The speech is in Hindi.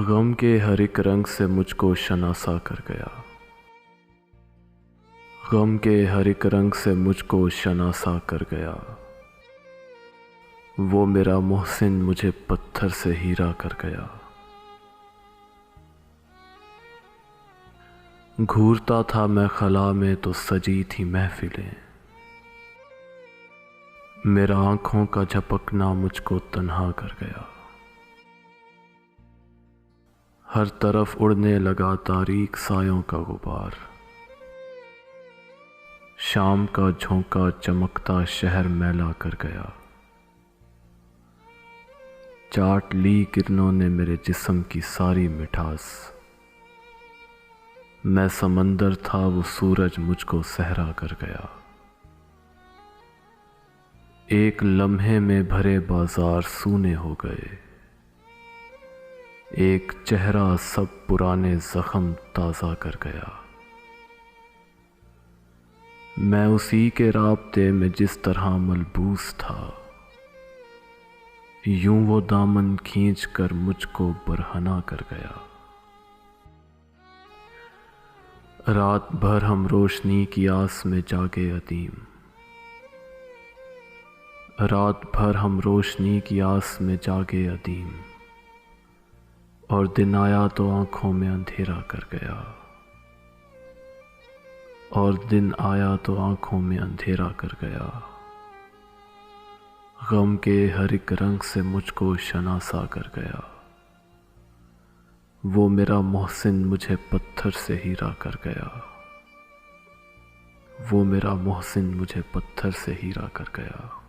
गम के हर एक रंग से मुझको शनासा कर गया। गम के हर एक रंग से मुझको शनासा कर गया। वो मेरा मोहसिन मुझे पत्थर से हीरा कर गया। घूरता था मैं खला में तो सजी थी महफिलें। मेरा आंखों का झपकना मुझको तन्हा कर गया। हर तरफ उड़ने लगा तारीक सायों का गुबार। शाम का झोंका चमकता शहर मैला कर गया। चाट ली किरणों ने मेरे जिस्म की सारी मिठास। मैं समंदर था वो सूरज मुझको सहरा कर गया। एक लम्हे में भरे बाजार सूने हो गए। एक चेहरा सब पुराने जख्म ताज़ा कर गया। मैं उसी के राब्ते में जिस तरह मलबूस था, यूं वो दामन खींच कर मुझको बरहना कर गया। रात भर हम रोशनी की आस में जागे अदीम। रात भर हम रोशनी की आस में जागे अदीम। और दिन आया तो आंखों में अंधेरा कर गया। और दिन आया तो आंखों में अंधेरा कर गया। गम के हर एक रंग से मुझको शनासा कर गया। वो मेरा मोहसिन मुझे पत्थर से हीरा कर गया। वो मेरा मोहसिन मुझे पत्थर से हीरा कर गया।